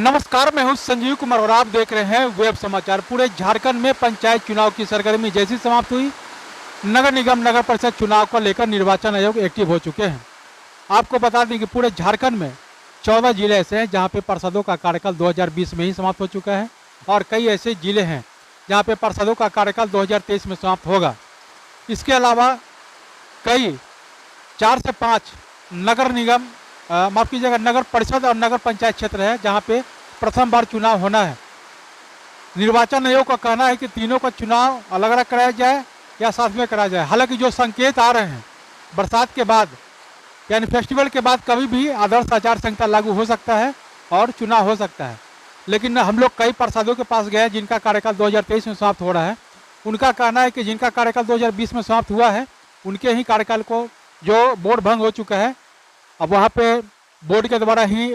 नमस्कार, मैं हूं संजीव कुमार और आप देख रहे हैं वेब समाचार। पूरे झारखंड में पंचायत चुनाव की सरगर्मी जैसी समाप्त हुई, नगर निगम नगर परिषद चुनाव को लेकर निर्वाचन आयोग एक्टिव हो चुके हैं। आपको बता दें कि पूरे झारखंड में 14 जिले ऐसे हैं जहां पे पार्षदों का कार्यकाल 2020 में ही समाप्त हो चुका है और कई ऐसे जिले हैं जहां पे पार्षदों का कार्यकाल 2023 में समाप्त होगा। इसके अलावा कई 4 से 5 नगर निगम माफ़ कीजिएगा नगर परिषद और नगर पंचायत क्षेत्र है जहां पे प्रथम बार चुनाव होना है। निर्वाचन आयोग का कहना है कि तीनों का चुनाव अलग अलग कराया जाए या साथ में कराया जाए। हालांकि जो संकेत आ रहे हैं, बरसात के बाद यानी फेस्टिवल के बाद कभी भी आदर्श आचार संहिता लागू हो सकता है और चुनाव हो सकता है। लेकिन हम लोग कई पार्षदों के पास गए जिनका कार्यकाल 2023 में समाप्त हो रहा है। उनका कहना है कि जिनका कार्यकाल 2020 में समाप्त हुआ है उनके ही कार्यकाल को जो बोर्ड भंग हो चुका है, अब वहाँ पे बोर्ड के द्वारा ही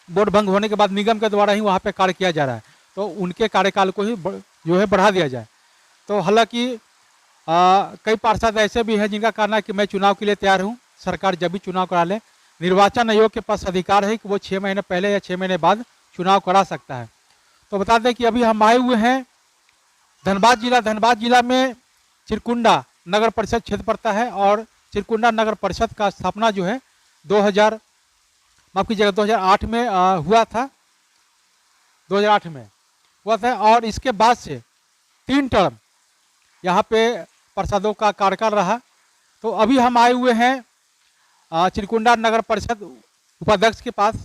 बोर्ड भंग होने के बाद निगम के द्वारा ही वहाँ पे कार्य किया जा रहा है, तो उनके कार्यकाल को ही जो है बढ़ा दिया जाए। तो हालांकि कई पार्षद ऐसे भी हैं जिनका कहना है कि मैं चुनाव के लिए तैयार हूँ, सरकार जब भी चुनाव करा ले। निर्वाचन आयोग के पास अधिकार है कि वो 6 महीने पहले या 6 महीने बाद चुनाव करा सकता है। तो बता दें कि अभी हम आए हुए हैं धनबाद जिला में चिरकुंडा नगर परिषद क्षेत्र पड़ता है और चिरकुंडा नगर परिषद का स्थापना जो है 2008 में हुआ था। 2008 में हुआ था और इसके बाद से 3 टर्म यहाँ पे पार्षदों का कार्यकाल रहा। तो अभी हम आए हुए हैं चिरकुंडा नगर परिषद उपाध्यक्ष के पास।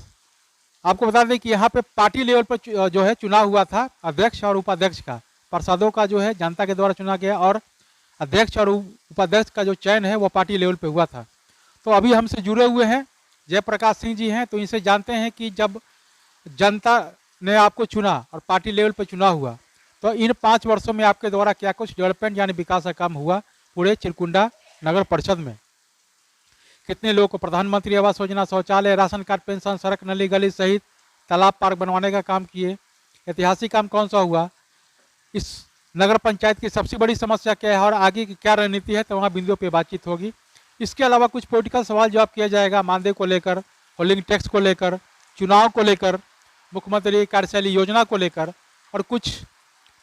आपको बता दें कि यहाँ पे पार्टी लेवल पर जो है चुनाव हुआ था, अध्यक्ष और उपाध्यक्ष का। पार्षदों का जो है जनता के द्वारा चुना गया और अध्यक्ष और उपाध्यक्ष का जो चयन है वो पार्टी लेवल पे हुआ था। तो अभी हमसे जुड़े हुए हैं जयप्रकाश सिंह जी हैं, तो इनसे जानते हैं कि जब जनता ने आपको चुना और पार्टी लेवल पे चुनाव हुआ तो इन 5 वर्षों में आपके द्वारा क्या कुछ डेवलपमेंट यानी विकास का काम हुआ पूरे चिरकुंडा नगर परिषद में? कितने लोगों को प्रधानमंत्री आवास योजना, शौचालय, राशन कार्ड, पेंशन, सड़क, नली गली सहित तालाब पार्क बनवाने का काम किए? ऐतिहासिक काम कौन सा हुआ? इस नगर पंचायत की सबसे बड़ी समस्या क्या है और आगे की क्या रणनीति है? तो वहाँ बिंदुओं पे बातचीत होगी। इसके अलावा कुछ पॉलिटिकल सवाल जवाब किया जाएगा, मानदेय को लेकर, होल्डिंग टैक्स को लेकर, चुनाव को लेकर, मुख्यमंत्री कार्यशैली योजना को लेकर और कुछ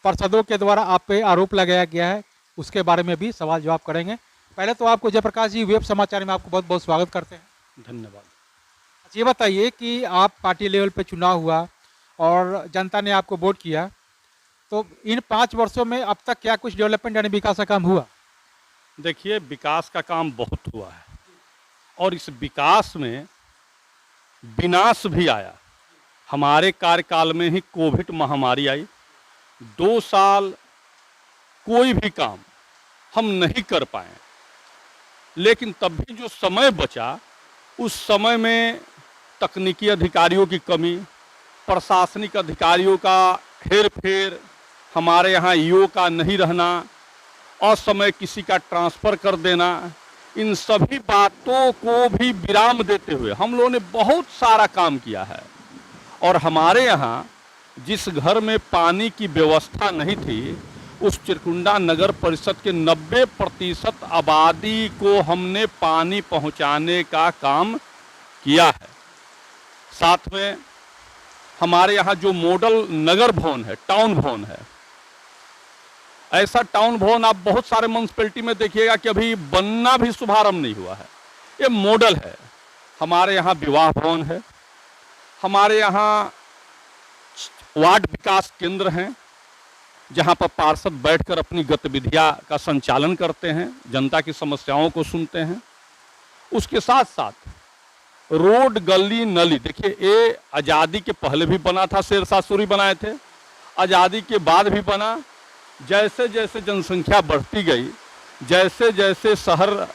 पार्षदों के द्वारा आप पे आरोप लगाया गया है उसके बारे में भी सवाल जवाब करेंगे। पहले तो आपको जयप्रकाश जी वेब समाचार में आपको बहुत बहुत स्वागत करते हैं। धन्यवाद। अच्छा, ये बताइए कि आप पार्टी लेवल पे चुनाव हुआ और जनता ने आपको वोट किया, तो इन 5 वर्षों में अब तक क्या कुछ डेवलपमेंट यानी विकास का काम हुआ? देखिए, विकास का काम बहुत हुआ है और इस विकास में विनाश भी आया। हमारे कार्यकाल में ही कोविड महामारी आई। 2 साल कोई भी काम हम नहीं कर पाए, लेकिन तब भी जो समय बचा उस समय में तकनीकी अधिकारियों की कमी, प्रशासनिक अधिकारियों का हेरफेर, हमारे यहाँ ईओ का नहीं रहना, असमय किसी का ट्रांसफ़र कर देना, इन सभी बातों को भी विराम देते हुए हम लोगों ने बहुत सारा काम किया है। और हमारे यहाँ जिस घर में पानी की व्यवस्था नहीं थी, उस चिरकुंडा नगर परिषद के 90% आबादी को हमने पानी पहुँचाने का काम किया है। साथ में हमारे यहाँ जो मॉडल नगर भवन है, टाउन भवन है, ऐसा टाउन भवन आप बहुत सारे म्यूनसिपैलिटी में देखिएगा कि अभी बनना भी शुभारंभ नहीं हुआ है। ये मॉडल है। हमारे यहाँ विवाह भवन है, हमारे यहाँ वार्ड विकास केंद्र हैं जहाँ पर पार्षद बैठकर अपनी गतिविधियाँ का संचालन करते हैं, जनता की समस्याओं को सुनते हैं। उसके साथ साथ रोड, गली, नली, देखिए ये आज़ादी के पहले भी बना था, शेरशाह सूरी बनाए थे, आज़ादी के बाद भी बना। जैसे जैसे जनसंख्या बढ़ती गई, जैसे जैसे शहर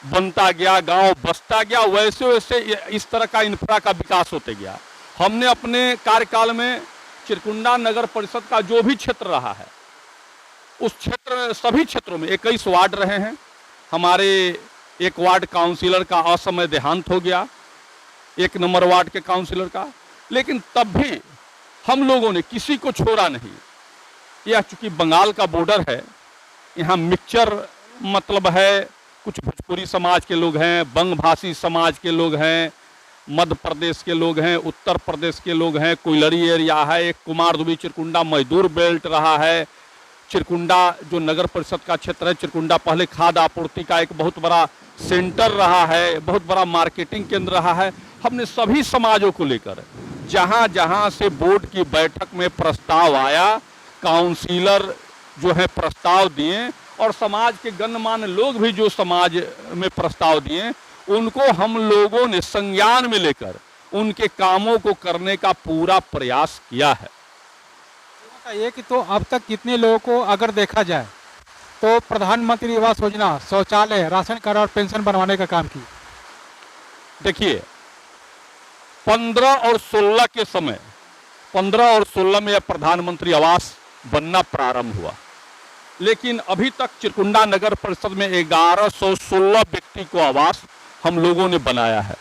बनता गया, गांव बसता गया, वैसे वैसे इस तरह का इंफ्रा का विकास होते गया। हमने अपने कार्यकाल में चिरकुंडा नगर परिषद का जो भी क्षेत्र रहा है, उस क्षेत्र सभी क्षेत्रों में 21 वार्ड रहे हैं। हमारे एक वार्ड काउंसिलर का असमय देहांत हो गया, 1 नंबर वार्ड के काउंसिलर का, लेकिन तब भी हम लोगों ने किसी को छोड़ा नहीं। यह चूँकि बंगाल का बॉर्डर है, यहाँ मिक्सचर मतलब है, कुछ भोजपुरी समाज के लोग हैं, बंग भाषी समाज के लोग हैं, मध्य प्रदेश के लोग हैं, उत्तर प्रदेश के लोग हैं, कोयलरी एरिया है, एक कुमारदुबी चिरकुंडा मजदूर बेल्ट रहा है। चिरकुंडा जो नगर परिषद का क्षेत्र है, चिरकुंडा पहले खाद्य आपूर्ति का एक बहुत बड़ा सेंटर रहा है, बहुत बड़ा मार्केटिंग केंद्र रहा है। हमने सभी समाजों को लेकर जहां जहां से बोर्ड की बैठक में प्रस्ताव आया, काउंसिलर जो है प्रस्ताव दिए और समाज के गणमान्य लोग भी जो समाज में प्रस्ताव दिए, उनको हम लोगों ने संज्ञान में लेकर उनके कामों को करने का पूरा प्रयास किया है। ये कि तो अब तक कितने लोगों को अगर देखा जाए तो प्रधानमंत्री आवास योजना, शौचालय, राशन कार्ड और पेंशन बनवाने का काम की? देखिए 15 और 16 के समय 15 और 16 में यह प्रधानमंत्री आवास बनना प्रारंभ हुआ, लेकिन अभी तक चिरकुंडा नगर परिषद में 1116 व्यक्ति को आवास हम लोगों ने बनाया है।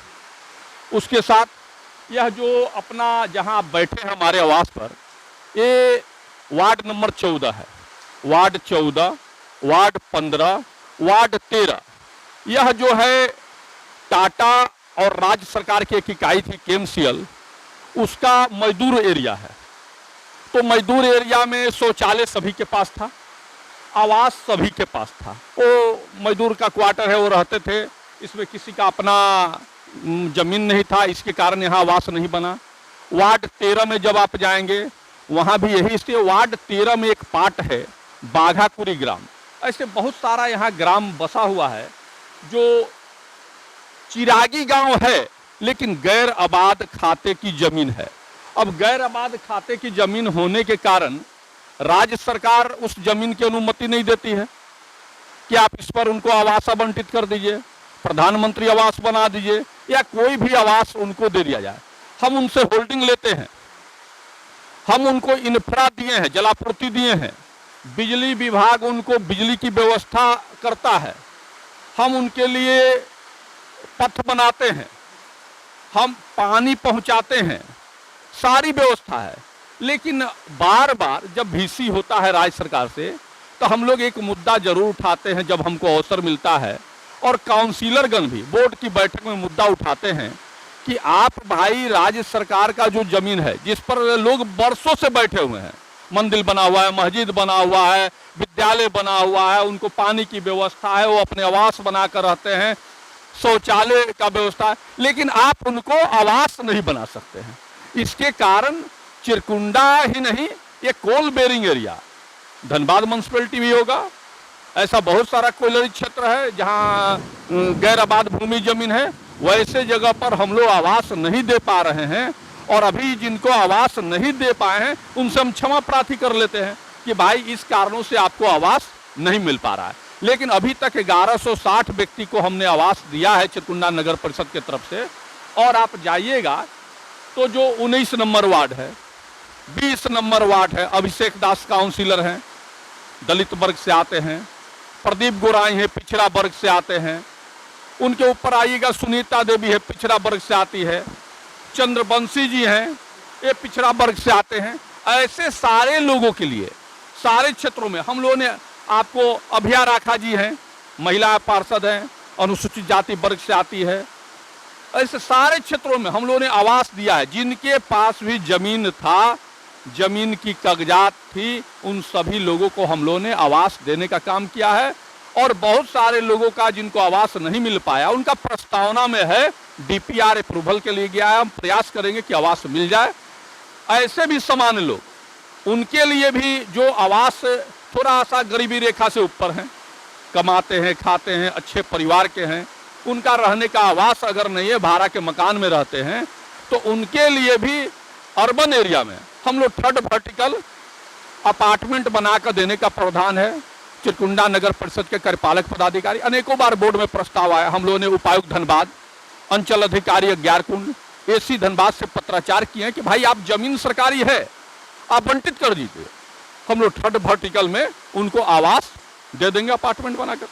उसके साथ यह जो अपना जहां आप बैठे हैं हमारे आवास पर, ये वार्ड नंबर 14 है, वार्ड 14, वार्ड 15, वार्ड 13, यह जो है टाटा और राज्य सरकार की एक इकाई थी केएमसीएल, उसका मजदूर एरिया है। तो मजदूर एरिया में शौचालय सभी के पास था, आवास सभी के पास था। वो मजदूर का क्वार्टर है, वो रहते थे, इसमें किसी का अपना जमीन नहीं था, इसके कारण यहाँ आवास नहीं बना। वार्ड 13 में जब आप जाएंगे वहाँ भी यही स्थिति। वार्ड 13 में एक पार्ट है बाघाकुरी ग्राम, ऐसे बहुत सारा यहाँ ग्राम बसा हुआ है जो चिरागी गांव है लेकिन गैर आबाद खाते की जमीन है। अब गैर आबाद खाते की जमीन होने के कारण राज्य सरकार उस जमीन की अनुमति नहीं देती है कि आप इस पर उनको आवास आवंटित कर दीजिए, प्रधानमंत्री आवास बना दीजिए या कोई भी आवास उनको दे दिया जाए। हम उनसे होल्डिंग लेते हैं, हम उनको इंफ्रा दिए हैं, जलापूर्ति दिए हैं, बिजली विभाग उनको बिजली की व्यवस्था करता है, हम उनके लिए पथ बनाते हैं, हम पानी पहुंचाते हैं, सारी व्यवस्था है। लेकिन बार बार जब वीसी होता है राज्य सरकार से तो हम लोग एक मुद्दा जरूर उठाते हैं जब हमको अवसर मिलता है, और काउंसिलरगण भी बोर्ड की बैठक में मुद्दा उठाते हैं कि आप भाई राज्य सरकार का जो जमीन है जिस पर लोग बरसों से बैठे हुए हैं, मंदिर बना हुआ है, मस्जिद बना हुआ है, विद्यालय बना हुआ है, उनको पानी की व्यवस्था है, वो अपने आवास बनाकर रहते हैं, शौचालय का व्यवस्था है, लेकिन आप उनको आवास नहीं बना सकते हैं। इसके कारण चिरकुंडा ही नहीं, ये coal bearing area, Dhanbad municipality भी होगा, ऐसा बहुत सारा कोयलरी क्षेत्र है जहां गैर आबाद भूमि जमीन है, वैसे जगह पर हम लोग आवास नहीं दे पा रहे हैं। और अभी जिनको आवास नहीं दे पाए हैं उनसे हम क्षमा प्रार्थी कर लेते हैं कि भाई इस कारणों से आपको आवास नहीं मिल पा रहा है। लेकिन अभी तक 1160 व्यक्ति को हमने आवास दिया है चिरकुंडा नगर परिषद की तरफ से। और आप जाइएगा तो जो 19 नंबर वार्ड है, 20 नंबर वार्ड है, अभिषेक दास काउंसिलर हैं, दलित वर्ग से आते हैं, प्रदीप गोराई है, पिछड़ा वर्ग से आते हैं, उनके ऊपर आइएगा सुनीता देवी है, पिछड़ा वर्ग से आती है, चंद्रवंशी जी हैं, ये पिछड़ा वर्ग से आते हैं। ऐसे सारे लोगों के लिए सारे क्षेत्रों में हम लोगों ने आपको, अभिया राखा जी हैं, महिला पार्षद हैं, अनुसूचित जाति वर्ग से आती है, ऐसे सारे क्षेत्रों में हम लोगों ने आवास दिया है। जिनके पास भी जमीन था, जमीन की कागजात थी, उन सभी लोगों को हम लोगों ने आवास देने का काम किया है। और बहुत सारे लोगों का जिनको आवास नहीं मिल पाया उनका प्रस्तावना में है, डीपीआर अप्रूवल के लिए गया है, हम प्रयास करेंगे कि आवास मिल जाए। ऐसे भी सामान्य लोग, उनके लिए भी जो आवास थोड़ा सा गरीबी रेखा से ऊपर हैं, कमाते हैं, खाते हैं, अच्छे परिवार के हैं, उनका रहने का आवास अगर नहीं है, भाड़ा के मकान में रहते हैं, तो उनके लिए भी अर्बन एरिया में हम लोग 3rd वर्टिकल अपार्टमेंट बनाकर देने का प्रावधान है। चिरकुंडा नगर परिषद के कार्यपालक पदाधिकारी, अनेकों बार बोर्ड में प्रस्ताव आया, हम लोगों ने उपायुक्त धनबाद, अंचल अधिकारी अज्ञारकुंड, एसी धनबाद से पत्राचार किए हैं कि भाई आप जमीन सरकारी है, आप आवंटित कर दीजिए, हम लोग 3rd वर्टिकल में उनको आवास दे देंगे अपार्टमेंट बनाकर।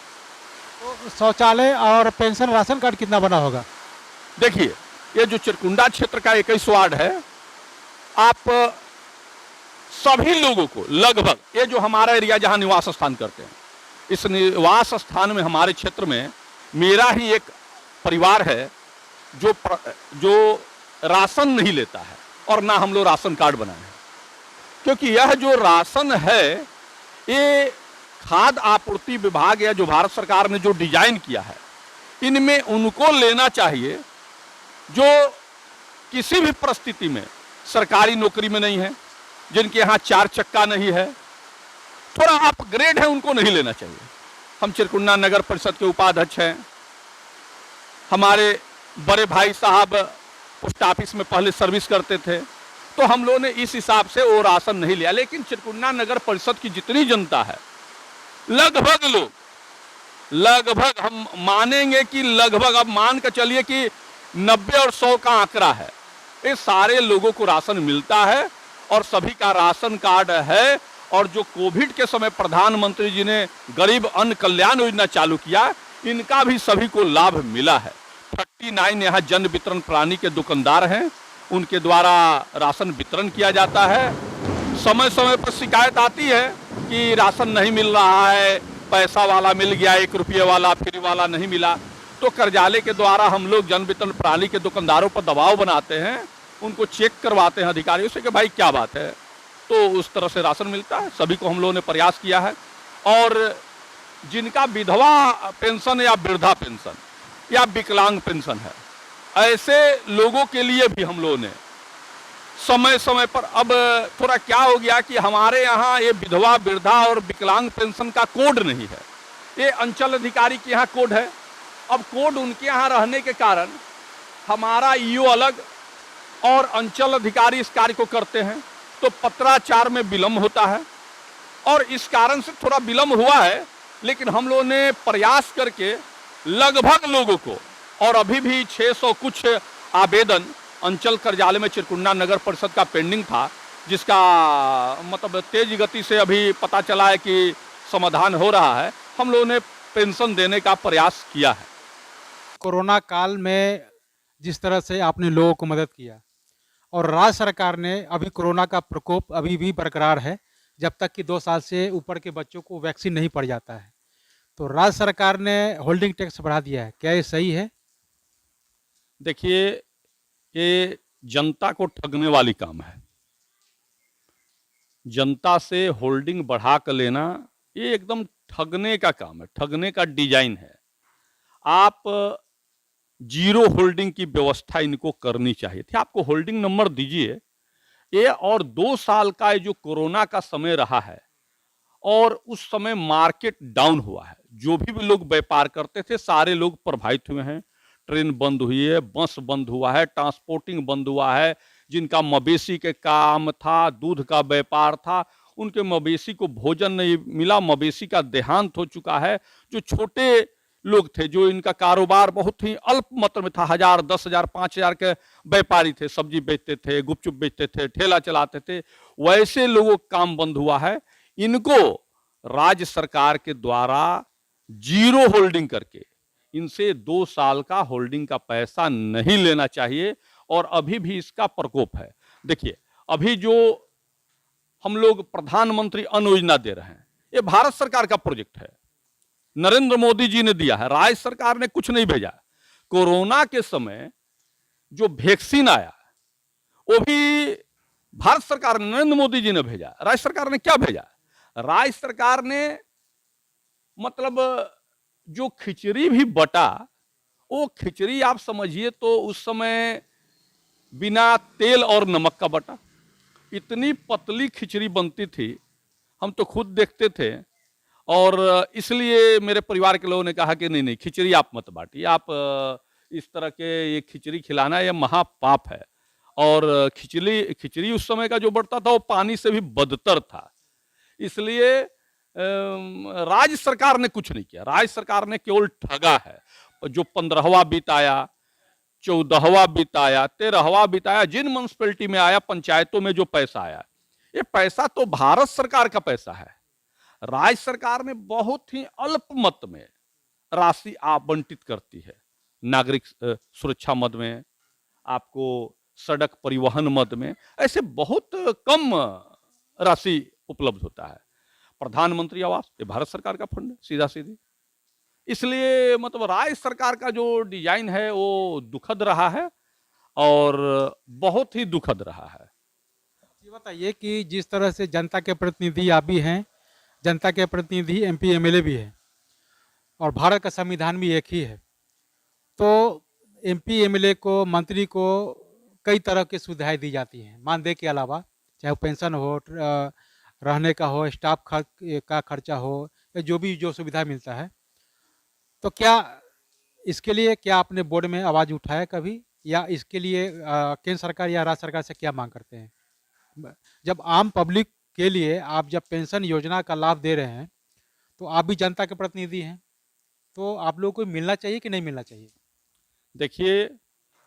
तो शौचालय और पेंशन राशन कार्ड कितना बना होगा? देखिए, ये जो चिरकुंडा क्षेत्र का 21 वार्ड है, आप सभी लोगों को लगभग, ये जो हमारा एरिया जहां निवास स्थान करते हैं, इस निवास स्थान में हमारे क्षेत्र में मेरा ही एक परिवार है जो राशन नहीं लेता है और ना हम लोग राशन कार्ड बनाए हैं, क्योंकि यह जो राशन है ये खाद्य आपूर्ति विभाग या जो भारत सरकार ने जो डिजाइन किया है, इनमें उनको लेना चाहिए जो किसी भी परिस्थिति में सरकारी नौकरी में नहीं है, जिनके यहाँ 4 चक्का नहीं है, थोड़ा अपग्रेड है, उनको नहीं लेना चाहिए। हम चिरकुंडा नगर परिषद के उपाध्यक्ष हैं, हमारे बड़े भाई साहब पोस्ट ऑफिस में पहले सर्विस करते थे, तो हम लोगों ने इस हिसाब से वो राशन नहीं लिया। लेकिन चिरकुंडा नगर परिषद की जितनी जनता है, लगभग लोग, लगभग हम मानेंगे कि लगभग, अब मान कर चलिए कि 90 और 100 का आंकड़ा है, ये सारे लोगों को राशन मिलता है और सभी का राशन कार्ड है। और जो कोविड के समय प्रधानमंत्री जी ने गरीब अन्न कल्याण योजना चालू किया, इनका भी सभी को लाभ मिला है। 39 यहाँ जन वितरण प्रणाली के दुकानदार हैं, उनके द्वारा राशन वितरण किया जाता है। समय समय पर शिकायत आती है कि राशन नहीं मिल रहा है, पैसा वाला मिल गया, 1 रुपये वाला, फ्री वाला नहीं मिला, तो कार्यालय के द्वारा हम लोग जन वितरण प्रणाली के दुकानदारों पर दबाव बनाते हैं, उनको चेक करवाते हैं अधिकारियों से कि भाई क्या बात है, तो उस तरह से राशन मिलता है। सभी को हम लोगों ने प्रयास किया है। और जिनका विधवा पेंशन या वृद्धा पेंशन या विकलांग पेंशन है, ऐसे लोगों के लिए भी हम लोगों ने समय समय पर, अब थोड़ा क्या हो गया कि हमारे यहाँ ये विधवा वृद्धा और विकलांग पेंशन का कोड नहीं है, ये अंचल अधिकारी के यहाँ कोड है। अब कोड उनके यहाँ रहने के कारण हमारा ईओ अलग और अंचल अधिकारी इस कार्य को करते हैं, तो पत्राचार में विलम्ब होता है और इस कारण से थोड़ा विलम्ब हुआ है। लेकिन हम लोगों ने प्रयास करके लगभग लोगों को, और अभी भी 600 कुछ आवेदन अंचल कार्यालय में चिरकुंडा नगर परिषद का पेंडिंग था, जिसका मतलब तेज गति से अभी पता चला है कि समाधान हो रहा है। हम लोगों ने पेंशन देने का प्रयास किया है। कोरोना काल में जिस तरह से आपने लोगों को मदद किया, और राज्य सरकार ने, अभी कोरोना का प्रकोप अभी भी बरकरार है, जब तक कि 2 साल से ऊपर के बच्चों को वैक्सीन नहीं पड़ जाता है, तो राज्य सरकार ने होल्डिंग टैक्स बढ़ा दिया है, क्या ये सही है? देखिए, ये जनता को ठगने वाली काम है। जनता से होल्डिंग बढ़ा कर लेना ये एकदम ठगने का काम है, ठगने का डिजाइन है। आप जीरो होल्डिंग की व्यवस्था इनको करनी चाहिए थी। आपको होल्डिंग नंबर दीजिए ये, और 2 साल का ये जो कोरोना का समय रहा है और उस समय मार्केट डाउन हुआ है, जो भी लोग व्यापार करते थे सारे लोग प्रभावित हुए हैं। ट्रेन बंद हुई है, बस बंद हुआ है, ट्रांसपोर्टिंग बंद हुआ है। जिनका मवेशी के काम था, दूध का व्यापार था, उनके मवेशी को भोजन नहीं मिला, मवेशी का देहांत हो चुका है। जो छोटे लोग थे, जो इनका कारोबार बहुत ही अल्प मात्रा में था, 1000, 10,000, 5,000 के व्यापारी थे, सब्जी बेचते थे, गुपचुप बेचते थे, ठेला चलाते थे, वैसे लोगों का काम बंद हुआ है। इनको राज्य सरकार के द्वारा जीरो होल्डिंग करके इनसे 2 साल का होल्डिंग का पैसा नहीं लेना चाहिए। और अभी भी इसका प्रकोप है। देखिए, अभी जो हम लोग प्रधानमंत्री अन्न योजना दे रहे हैं, ये भारत सरकार का प्रोजेक्ट है, नरेंद्र मोदी जी ने दिया है, राज्य सरकार ने कुछ नहीं भेजा। कोरोना के समय जो वैक्सीन आया वो भी भारत सरकार, नरेंद्र मोदी जी ने भेजा। राज्य सरकार ने क्या भेजा? राज्य सरकार ने मतलब जो खिचड़ी भी बटा, वो खिचड़ी आप समझिए तो उस समय बिना तेल और नमक का बटा। इतनी पतली खिचड़ी बनती थी, हम तो खुद देखते थे। और इसलिए मेरे परिवार के लोगों ने कहा कि नहीं नहीं, खिचड़ी आप मत बांटिए, आप इस तरह के ये खिचड़ी खिलाना ये महापाप है। और खिचड़ी उस समय का जो बढ़ता था वो पानी से भी बदतर था। इसलिए राज्य सरकार ने कुछ नहीं किया, राज्य सरकार ने केवल ठगा है। जो 15वां बित आया, 14वां बित आया, 13वां बित आया, जिन म्युनिसिपैलिटी में आया, पंचायतों में जो पैसा आया, ये पैसा तो भारत सरकार का पैसा है। राज्य सरकार ने बहुत ही अल्प मत में राशि आवंटित करती है। नागरिक सुरक्षा मद में, आपको सड़क परिवहन मद में, ऐसे बहुत कम राशि उपलब्ध होता है। प्रधानमंत्री आवास ये भारत सरकार का फंड है, सीधा सीधी। इसलिए मतलब राज्य सरकार का जो डिजाइन है वो दुखद रहा है और बहुत ही दुखद रहा है। ये बताइए कि जिस तरह से जनता के प्रतिनिधि आप भी हैं, जनता के प्रतिनिधि एमपी एमएलए भी है और भारत का संविधान भी एक ही है, तो एमपी एमएलए को, मंत्री को कई तरह की सुविधाएं दी जाती हैं मानदेय के अलावा, चाहे वो पेंशन हो, रहने का हो, स्टाफ का खर्चा हो, या जो सुविधा मिलता है। तो क्या इसके लिए क्या आपने बोर्ड में आवाज़ उठाया कभी, या इसके लिए केंद्र सरकार या राज्य सरकार से क्या मांग करते हैं? जब आम पब्लिक के लिए आप जब पेंशन योजना का लाभ दे रहे हैं, तो आप भी जनता के प्रतिनिधि हैं, तो आप लोगों को मिलना चाहिए कि नहीं मिलना चाहिए? देखिए,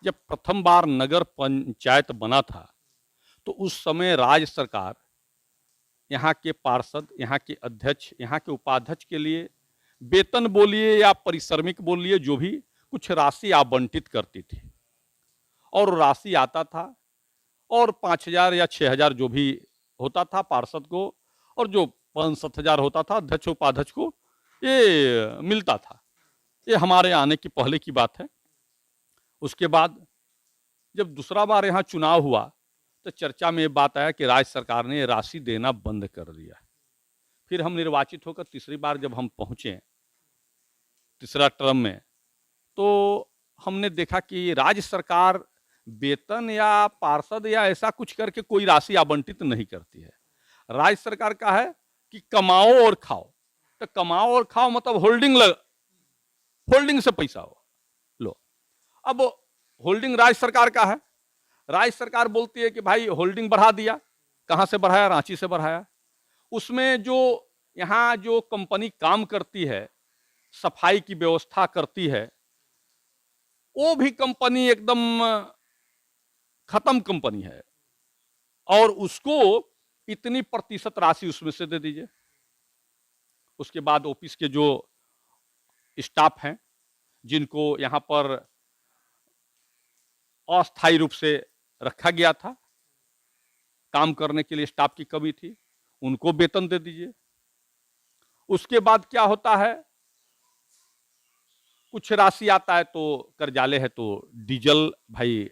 जब प्रथम बार नगर पंचायत बना था तो उस समय राज्य सरकार यहाँ के पार्षद, यहाँ के अध्यक्ष, यहाँ के उपाध्यक्ष के लिए वेतन बोलिए या परिश्रमिक बोलिए, जो भी कुछ राशि आवंटित करती थी और राशि आता था और 5,000 या 6,000 जो भी होता था पार्षद को, और जो 5-7,000 होता था अध्यक्ष उपाध्यक्ष को, ये मिलता था। ये हमारे आने की पहले की बात है। उसके बाद जब दूसरा बार यहाँ चुनाव हुआ तो चर्चा में ये बात आया कि राज्य सरकार ने राशि देना बंद कर दिया। फिर हम निर्वाचित होकर तीसरी बार जब हम पहुँचे तीसरा टर्म में, तो हमने देखा कि राज्य सरकार वेतन या पार्षद या ऐसा कुछ करके कोई राशि आवंटित नहीं करती है। राज्य सरकार का है कि कमाओ और खाओ। तो कमाओ और खाओ मतलब होल्डिंग से पैसा हो लो। अब होल्डिंग राज्य सरकार का है, राज्य सरकार बोलती है कि भाई होल्डिंग बढ़ा दिया। कहाँ से बढ़ाया? रांची से बढ़ाया। उसमें जो यहाँ जो कंपनी काम करती है, सफाई की व्यवस्था करती है, वो भी कंपनी एकदम खत्म कंपनी है, और उसको इतनी प्रतिशत राशि उसमें से दे दीजिए। उसके बाद ऑफिस के जो स्टाफ हैं, जिनको यहाँ पर अस्थायी रूप से रखा गया था, काम करने के लिए स्टाफ की कमी थी, उनको वेतन दे दीजिए। उसके बाद क्या होता है, कुछ राशि आता है तो कर्जालय है तो डीजल, भाई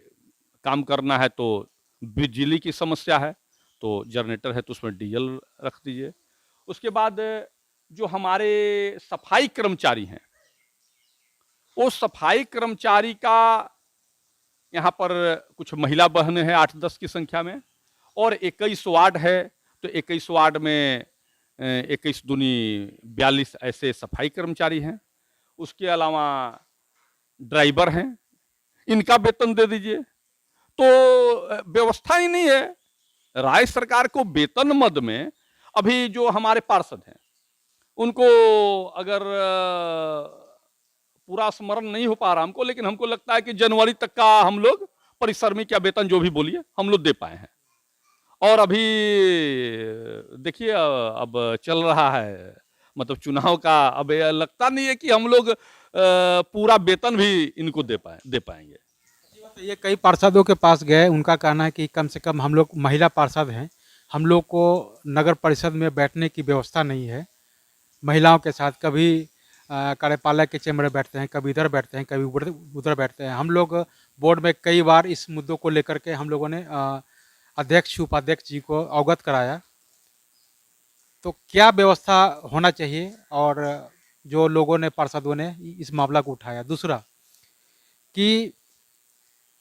काम करना है तो बिजली की समस्या है तो जनरेटर है तो उसमें डीजल रख दीजिए। उसके बाद जो हमारे सफाई कर्मचारी हैं, वो सफाई कर्मचारी का यहाँ पर कुछ महिला बहनें हैं 8-10 की संख्या में, और 21 वार्ड है तो 21 वार्ड में 21 दूनी 42 ऐसे सफाई कर्मचारी हैं। उसके अलावा ड्राइवर हैं, इनका वेतन दे दीजिए। तो व्यवस्था ही नहीं है। राज्य सरकार को वेतन मद में अभी जो हमारे पार्षद हैं उनको अगर पूरा स्मरण नहीं हो पा रहा हमको, लेकिन हमको लगता है कि जनवरी तक का हम लोग परिश्रमिक या वेतन जो भी बोलिए हम लोग दे पाए हैं। और अभी देखिए अब चल रहा है मतलब चुनाव का, अब लगता नहीं है कि हम लोग पूरा वेतन भी इनको दे पाएंगे। तो ये कई पार्षदों के पास गए, उनका कहना है कि कम से कम हम लोग महिला पार्षद हैं, हम लोग को नगर परिषद में बैठने की व्यवस्था नहीं है। महिलाओं के साथ कभी कार्यपालक के चैम्बर में बैठते हैं, कभी इधर बैठते हैं, कभी उधर बैठते हैं। हम लोग बोर्ड में कई बार इस मुद्दों को लेकर के हम लोगों ने अध्यक्ष उपाध्यक्ष जी को अवगत कराया। तो क्या व्यवस्था होना चाहिए, और जो लोगों ने, पार्षदों ने इस मामला को उठाया। दूसरा कि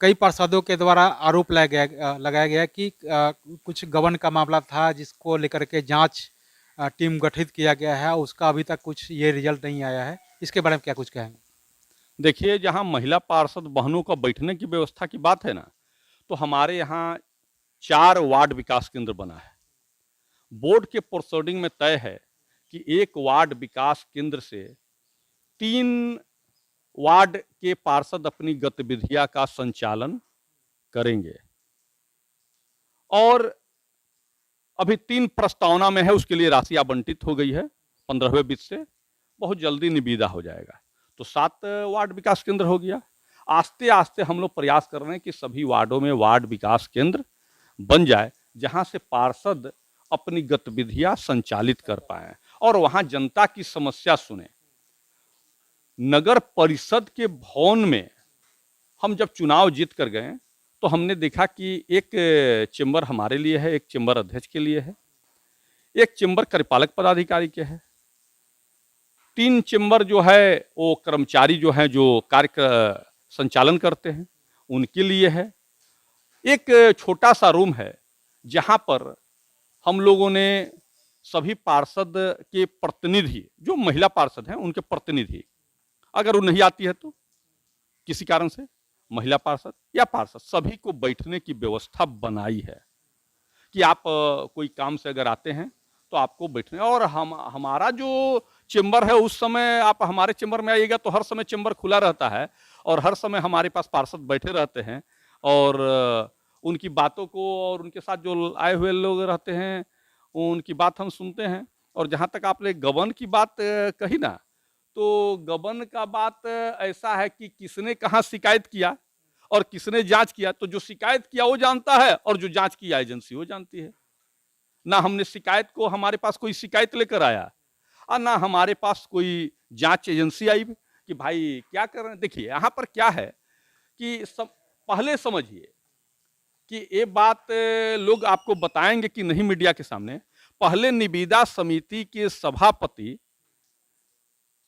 कई पार्षदों के द्वारा आरोप लगाया गया कि कुछ गबन का मामला था जिसको लेकर के जांच टीम गठित किया गया है, उसका अभी तक कुछ ये रिजल्ट नहीं आया है। इसके बारे में क्या कुछ कहेंगे? देखिए, जहां महिला पार्षद बहनों का बैठने की व्यवस्था की बात है ना, तो हमारे यहाँ 4 वार्ड विकास केंद्र बना है। बोर्ड के प्रोसीडिंग में तय है कि 1 वार्ड विकास केंद्र से 3 वार्ड के पार्षद अपनी गतिविधियां का संचालन करेंगे, और अभी 3 प्रस्तावना में है, उसके लिए राशि आवंटित हो गई है 15वें वित्त से, बहुत जल्दी निविदा हो जाएगा, तो 7 वार्ड विकास केंद्र हो गया। आस्ते आस्ते हम लोग प्रयास कर रहे हैं कि सभी वार्डों में वार्ड विकास केंद्र बन जाए, जहां से पार्षद अपनी गतिविधियां संचालित कर पाए और वहां जनता की समस्या सुने। नगर परिषद के भवन में हम जब चुनाव जीत कर गए तो हमने देखा कि एक चेंबर हमारे लिए है, एक चेंबर अध्यक्ष के लिए है, एक चेंबर कार्यपालक पदाधिकारी के है, 3 चेंबर जो है वो कर्मचारी जो हैं जो कार्य संचालन करते हैं उनके लिए है, एक छोटा सा रूम है जहां पर हम लोगों ने सभी पार्षद के प्रतिनिधि जो महिला पार्षद हैं उनके प्रतिनिधि, अगर वो नहीं आती है तो किसी कारण से महिला पार्षद या पार्षद सभी को बैठने की व्यवस्था बनाई है कि आप कोई काम से अगर आते हैं तो आपको बैठने, और हमारा जो चेंबर है उस समय आप हमारे चेंबर में आइएगा तो हर समय चेंबर खुला रहता है और हर समय हमारे पास पार्षद बैठे रहते हैं और उनकी बातों को और उनके साथ जो आए हुए लोग रहते हैं उनकी बात हम सुनते हैं। और जहाँ तक आपने गबन की बात कही ना, तो गबन का बात ऐसा है कि किसने कहाँ शिकायत किया और किसने जांच किया, तो जो शिकायत किया वो जानता है और जो जांच किया एजेंसी वो जानती है। ना हमने शिकायत को, हमारे पास कोई शिकायत लेकर आया और ना हमारे पास कोई जांच एजेंसी आई कि भाई क्या कर रहे हैं। देखिए यहाँ पर क्या है कि पहले समझिए कि ये बात लोग आपको बताएंगे कि नहीं मीडिया के सामने, पहले निविदा समिति के सभापति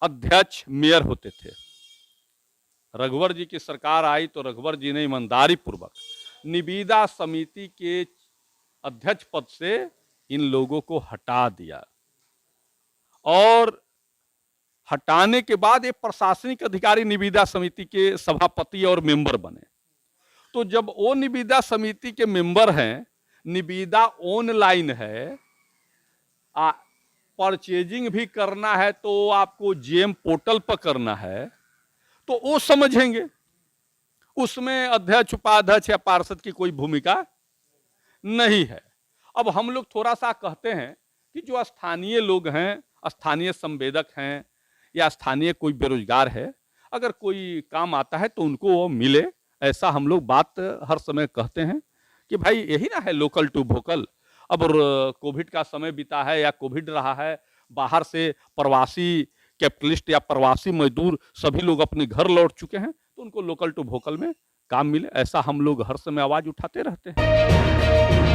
अध्यक्ष मेयर होते थे। रघुवर जी की सरकार आई तो रघुवर जी ने ईमानदारी पूर्वक निविदा समिति के अध्यक्ष पद से इन लोगों को हटा दिया और हटाने के बाद ये प्रशासनिक अधिकारी निविदा समिति के सभापति और मेंबर बने। तो जब वो निविदा समिति के मेंबर हैं, निविदा ऑनलाइन है, परचेजिंग भी करना है तो आपको जेम पोर्टल पर करना है, तो वो समझेंगे उसमें अध्यक्ष उपाध्यक्ष या पार्षद की कोई भूमिका नहीं है। अब हम लोग थोड़ा सा कहते हैं कि जो स्थानीय लोग हैं, स्थानीय संवेदक हैं या स्थानीय कोई बेरोजगार है, अगर कोई काम आता है तो उनको वो मिले, ऐसा हम लोग बात हर समय कहते हैं कि भाई यही ना है लोकल टू वोकल। अब कोविड का समय बीता है या कोविड रहा है, बाहर से प्रवासी कैपिटलिस्ट या प्रवासी मजदूर सभी लोग अपने घर लौट चुके हैं, तो उनको लोकल टू वोकल में काम मिले, ऐसा हम लोग हर समय आवाज उठाते रहते हैं।